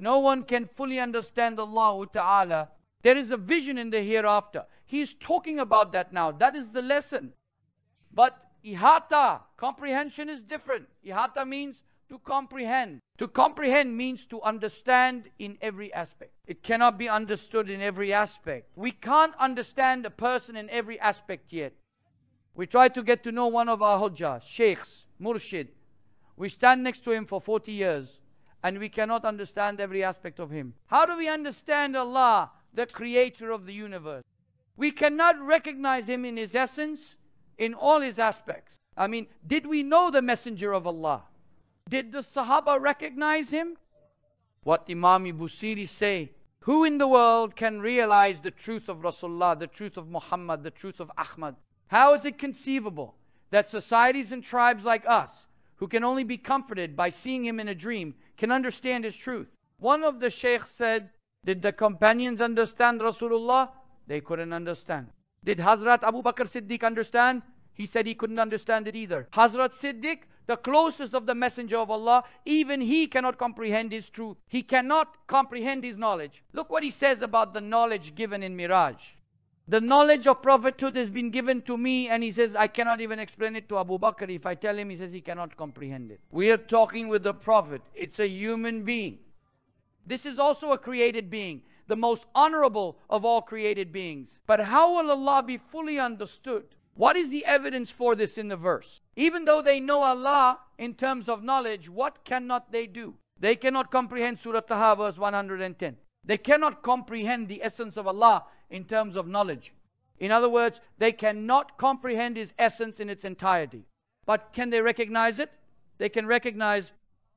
No one can fully understand Allah Ta'ala. There is a vision in the hereafter. He's talking about that now. That is the lesson. But ihata, comprehension is different. Ihata means to comprehend. To comprehend means to understand in every aspect. It cannot be understood in every aspect. We can't understand a person in every aspect yet. We try to get to know one of our Hoja, Sheikhs, Murshid. We stand next to him for 40 years and we cannot understand every aspect of him. How do we understand Allah, the creator of the universe? We cannot recognize him in his essence, in all his aspects. I mean, did we know the messenger of Allah? Did the Sahaba recognize him? What Imam Busiri say, who in the world can realize the truth of Rasulullah, the truth of Muhammad, the truth of Ahmad? How is it conceivable that societies and tribes like us, who can only be comforted by seeing him in a dream, can understand his truth? One of the sheikhs said, did the companions understand Rasulullah? They couldn't understand. Did Hazrat Abu Bakr Siddiq understand? He said he couldn't understand it either. Hazrat Siddiq, the closest of the Messenger of Allah, even he cannot comprehend his truth. He cannot comprehend his knowledge. Look what he says about the knowledge given in Miraj. The knowledge of prophethood has been given to me, and he says, I cannot even explain it to Abu Bakr. If I tell him, he says he cannot comprehend it. We are talking with the Prophet. It's a human being. This is also a created being, the most honorable of all created beings. But how will Allah be fully understood? What is the evidence for this in the verse? Even though they know Allah in terms of knowledge, what cannot they do? They cannot comprehend Surah Taha verse 110. They cannot comprehend the essence of Allah in terms of knowledge. In other words, they cannot comprehend His essence in its entirety. But can they recognize it? They can recognize.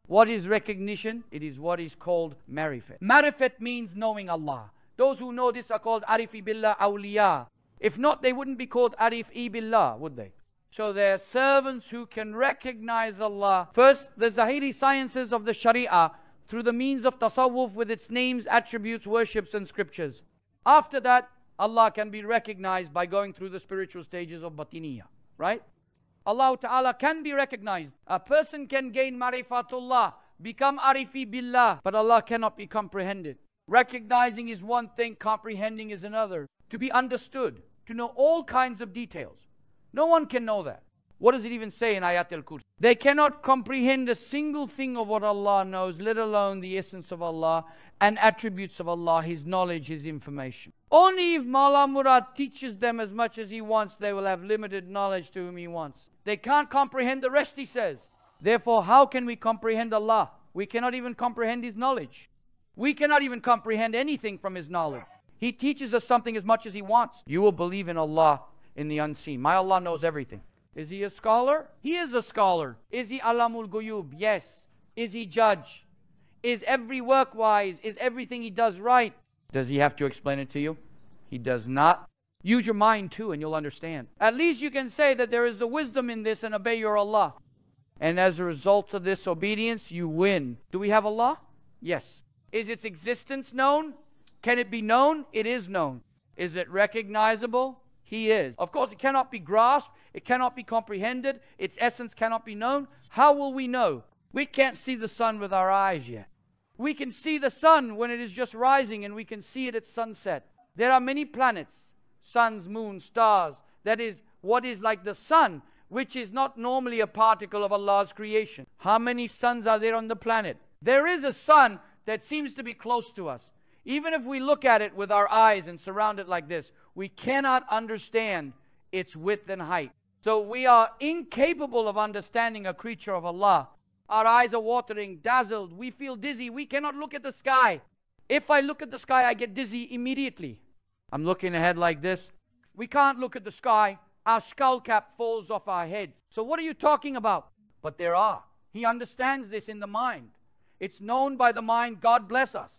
What is recognition? It is what is called marifat. Marifat means knowing Allah. Those who know this are called Arifi Billah Awliya. If not, they wouldn't be called Arifi Billah, would they? So they are servants who can recognize Allah. First, the Zahiri sciences of the Sharia through the means of tasawwuf with its names, attributes, worships and scriptures. After that, Allah can be recognized by going through the spiritual stages of Batiniya, right? Allah Ta'ala can be recognized. A person can gain marifatullah, become arifi billah, but Allah cannot be comprehended. Recognizing is one thing, comprehending is another. To be understood, to know all kinds of details. No one can know that. What does it even say in Ayat al-Kursi? They cannot comprehend a single thing of what Allah knows, let alone the essence of Allah and attributes of Allah, His knowledge, His information. Only if Mawla Murad teaches them as much as he wants, they will have limited knowledge to whom he wants. They can't comprehend the rest, he says. Therefore, how can we comprehend Allah? We cannot even comprehend His knowledge. We cannot even comprehend anything from His knowledge. He teaches us something as much as He wants. You will believe in Allah in the unseen. My Allah knows everything. Is He a scholar? He is a scholar. Is He Alamul Guyub? Yes. Is He judge? Is every work wise? Is everything He does right? Does He have to explain it to you? He does not. Use your mind too and you'll understand. At least you can say that there is a wisdom in this and obey your Allah. And as a result of this obedience, you win. Do we have Allah? Yes. Is its existence known? Can it be known? It is known. Is it recognizable? He is. Of course, it cannot be grasped. It cannot be comprehended. Its essence cannot be known. How will we know? We can't see the sun with our eyes yet. We can see the sun when it is just rising and we can see it at sunset. There are many planets, suns, moons, stars. That is what is like the sun, which is not normally a particle of Allah's creation. How many suns are there on the planet? There is a sun that seems to be close to us. Even if we look at it with our eyes and surround it like this, we cannot understand its width and height. So we are incapable of understanding a creature of Allah. Our eyes are watering, dazzled, we feel dizzy, we cannot look at the sky. If I look at the sky, I get dizzy immediately. I'm looking ahead like this. We can't look at the sky. Our skull cap falls off our heads. So what are you talking about? But there are. He understands this in the mind. It's known by the mind. God bless us.